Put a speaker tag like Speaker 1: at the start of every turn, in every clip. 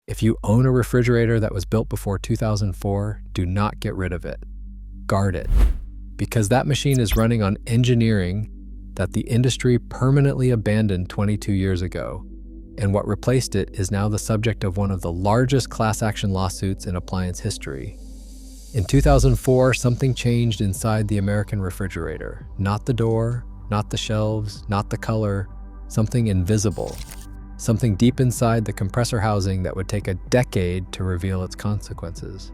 Speaker 1: If you own a refrigerator that was built before 2004, do not get rid of it. Guard it. Because that machine is running on engineering that the industry permanently abandoned 22 years ago, and what replaced it is now the subject of one of the largest class action lawsuits in appliance history. In 2004, something changed inside the American refrigerator. Not the door, not the shelves, not the color, something invisible. Something deep inside the compressor housing that would take a decade to reveal its consequences.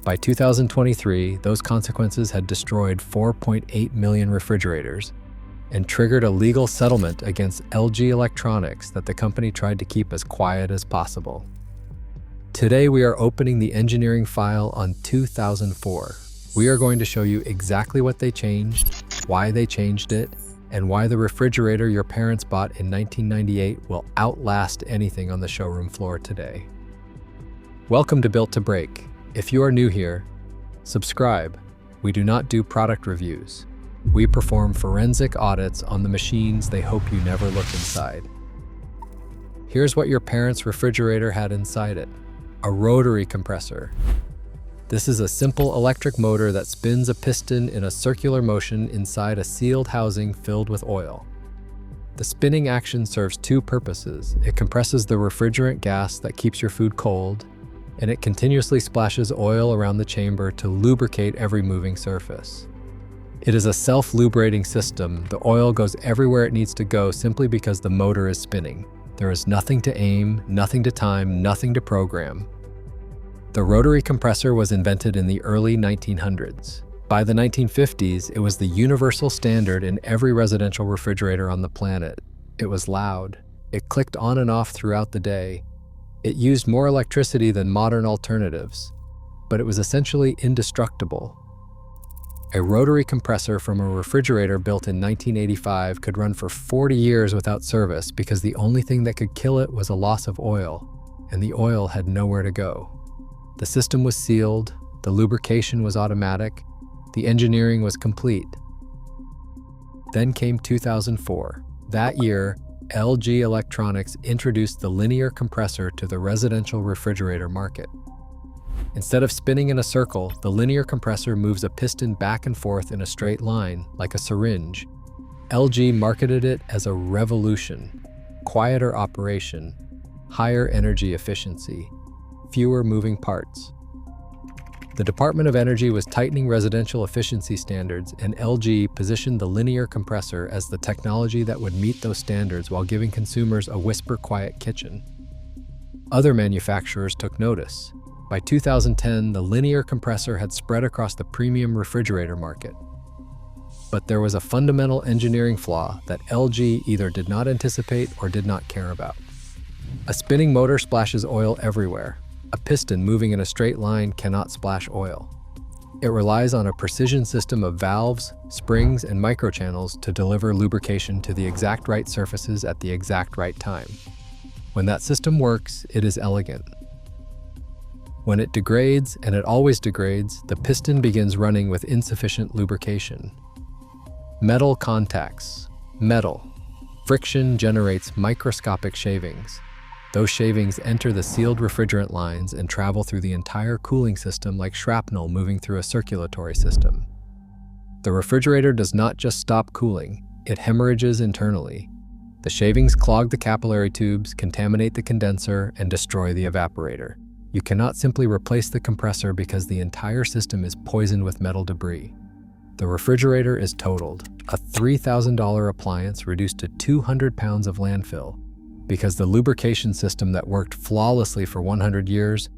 Speaker 1: By 2023, those consequences had destroyed 4.8 million refrigerators and triggered a legal settlement against LG Electronics that the company tried to keep as quiet as possible. Today, we are opening the engineering file on 2004. We are going to show you exactly what they changed, why they changed it, and why the refrigerator your parents bought in 1998 will outlast anything on the showroom floor today. Welcome to Built to Break. If you are new here, subscribe. We do not do product reviews. We perform forensic audits on the machines they hope you never look inside. Here's what your parents' refrigerator had inside it: a rotary compressor. This is a simple electric motor that spins a piston in a circular motion inside a sealed housing filled with oil. The spinning action serves two purposes. It compresses the refrigerant gas that keeps your food cold, and it continuously splashes oil around the chamber to lubricate every moving surface. It is a self-lubricating system. The oil goes everywhere it needs to go simply because the motor is spinning. There is nothing to aim, nothing to time, nothing to program. The rotary compressor was invented in the early 1900s. By the 1950s, it was the universal standard in every residential refrigerator on the planet. It was loud. It clicked on and off throughout the day. It used more electricity than modern alternatives, but it was essentially indestructible. A rotary compressor from a refrigerator built in 1985 could run for 40 years without service because the only thing that could kill it was a loss of oil, and the oil had nowhere to go. The system was sealed, the lubrication was automatic, the engineering was complete. Then came 2004. That year, LG Electronics introduced the linear compressor to the residential refrigerator market. Instead of spinning in a circle, the linear compressor moves a piston back and forth in a straight line, like a syringe. LG marketed it as a revolution: quieter operation, higher energy efficiency, fewer moving parts. The Department of Energy was tightening residential efficiency standards, and LG positioned the linear compressor as the technology that would meet those standards while giving consumers a whisper-quiet kitchen. Other manufacturers took notice. By 2010, the linear compressor had spread across the premium refrigerator market. But there was a fundamental engineering flaw that LG either did not anticipate or did not care about. A spinning motor splashes oil everywhere. A piston moving in a straight line cannot splash oil. It relies on a precision system of valves, springs, and microchannels to deliver lubrication to the exact right surfaces at the exact right time. When that system works, it is elegant. When it degrades, and it always degrades, the piston begins running with insufficient lubrication. Metal contacts. Metal. Friction generates microscopic shavings. Those shavings enter the sealed refrigerant lines and travel through the entire cooling system like shrapnel moving through a circulatory system. The refrigerator does not just stop cooling, it hemorrhages internally. The shavings clog the capillary tubes, contaminate the condenser, and destroy the evaporator. You cannot simply replace the compressor because the entire system is poisoned with metal debris. The refrigerator is totaled, a $3,000 appliance reduced to 200 pounds of landfill, because the lubrication system that worked flawlessly for 100 years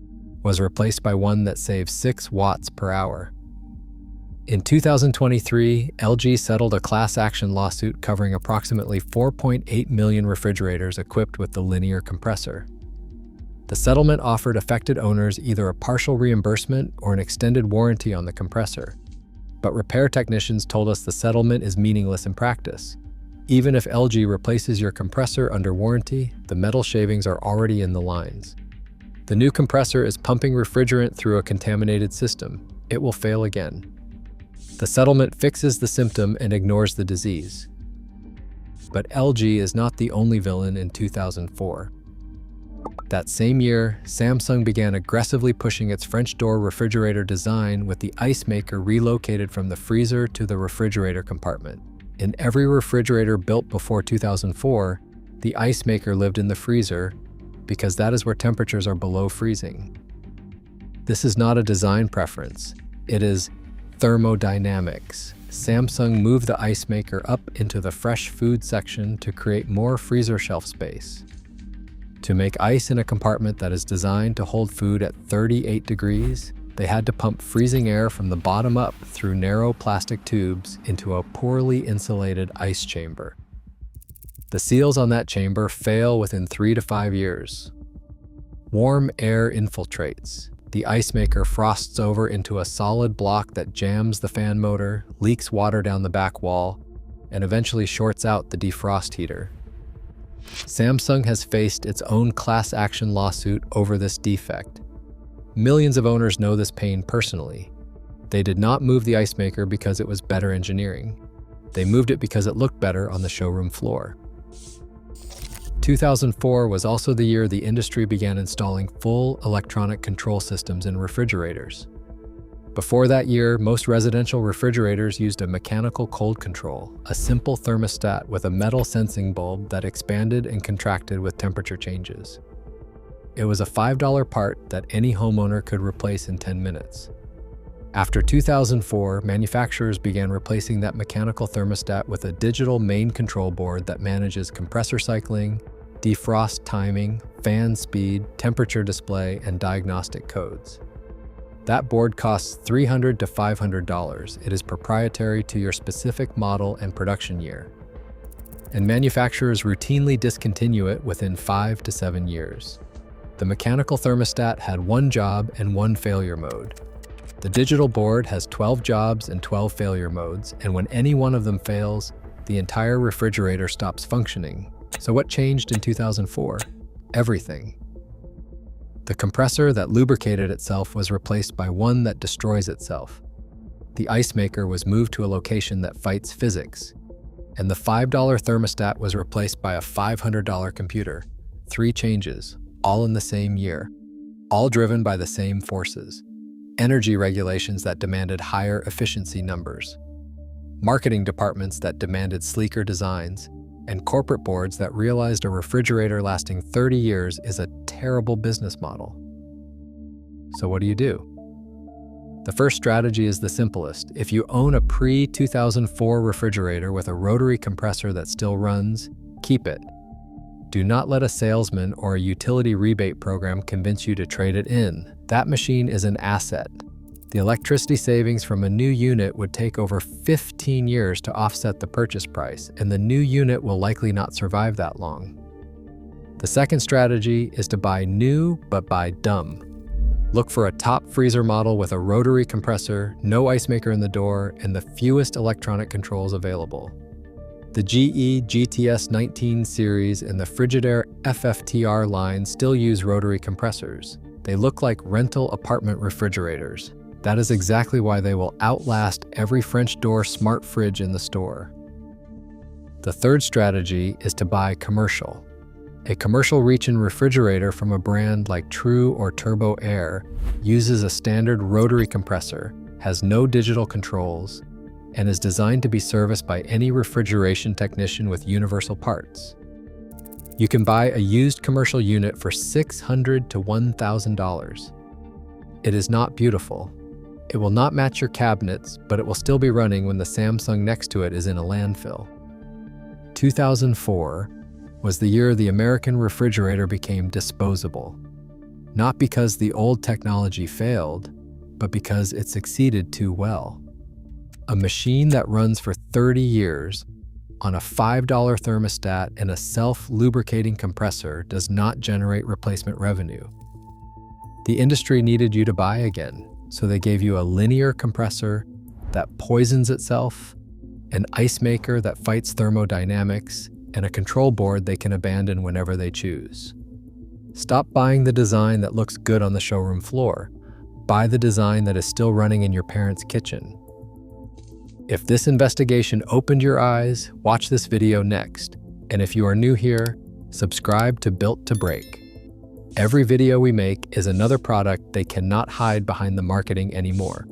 Speaker 1: was replaced by one that saves 6 watts per hour. In 2023, LG settled a class action lawsuit covering approximately 4.8 million refrigerators equipped with the linear compressor. The settlement offered affected owners either a partial reimbursement or an extended warranty on the compressor. But repair technicians told us the settlement is meaningless in practice. Even if LG replaces your compressor under warranty, the metal shavings are already in the lines. The new compressor is pumping refrigerant through a contaminated system. It will fail again. The settlement fixes the symptom and ignores the disease. But LG is not the only villain in 2004. That same year, Samsung began aggressively pushing its French door refrigerator design, with the ice maker relocated from the freezer to the refrigerator compartment. In every refrigerator built before 2004, the ice maker lived in the freezer because that is where temperatures are below freezing. This is not a design preference, it is thermodynamics. Samsung moved the ice maker up into the fresh food section to create more freezer shelf space. To make ice in a compartment that is designed to hold food at 38 degrees, they had to pump freezing air from the bottom up through narrow plastic tubes into a poorly insulated ice chamber. The seals on that chamber fail within 3 to 5 years. Warm air infiltrates. The ice maker frosts over into a solid block that jams the fan motor, leaks water down the back wall, and eventually shorts out the defrost heater. Samsung has faced its own class action lawsuit over this defect. Millions of owners know this pain personally. They did not move the ice maker because it was better engineering. They moved it because it looked better on the showroom floor. 2004 was also the year the industry began installing full electronic control systems in refrigerators. Before that year, most residential refrigerators used a mechanical cold control, a simple thermostat with a metal sensing bulb that expanded and contracted with temperature changes. It was a $5 part that any homeowner could replace in 10 minutes. After 2004, manufacturers began replacing that mechanical thermostat with a digital main control board that manages compressor cycling, defrost timing, fan speed, temperature display, and diagnostic codes. That board costs $300 to $500. It is proprietary to your specific model and production year. And manufacturers routinely discontinue it within 5 to 7 years. The mechanical thermostat had one job and one failure mode. The digital board has 12 jobs and 12 failure modes, and when any one of them fails, the entire refrigerator stops functioning. So what changed in 2004? Everything. The compressor that lubricated itself was replaced by one that destroys itself. The ice maker was moved to a location that fights physics. And the $5 thermostat was replaced by a $500 computer. 3 changes, all in the same year, all driven by the same forces. Energy regulations that demanded higher efficiency numbers, marketing departments that demanded sleeker designs, and corporate boards that realized a refrigerator lasting 30 years is a terrible business model. So what do? The first strategy is the simplest. If you own a pre-2004 refrigerator with a rotary compressor that still runs, keep it. Do not let a salesman or a utility rebate program convince you to trade it in. That machine is an asset. The electricity savings from a new unit would take over 15 years to offset the purchase price, and the new unit will likely not survive that long. The second strategy is to buy new, but buy dumb. Look for a top freezer model with a rotary compressor, no ice maker in the door, and the fewest electronic controls available. The GE GTS 19 series and the Frigidaire FFTR line still use rotary compressors. They look like rental apartment refrigerators. That is exactly why they will outlast every French door smart fridge in the store. The third strategy is to buy commercial. A commercial reach-in refrigerator from a brand like True or Turbo Air uses a standard rotary compressor, has no digital controls, and is designed to be serviced by any refrigeration technician with universal parts. You can buy a used commercial unit for $600 to $1,000. It is not beautiful. It will not match your cabinets, but it will still be running when the Samsung next to it is in a landfill. 2004 was the year the American refrigerator became disposable. Not because the old technology failed, but because it succeeded too well. A machine that runs for 30 years on a $5 thermostat and a self-lubricating compressor does not generate replacement revenue. The industry needed you to buy again, so they gave you a linear compressor that poisons itself, an ice maker that fights thermodynamics, and a control board they can abandon whenever they choose. Stop buying the design that looks good on the showroom floor. Buy the design that is still running in your parents' kitchen. If this investigation opened your eyes, watch this video next. And if you are new here, subscribe to Built to Break. Every video we make is another product they cannot hide behind the marketing anymore.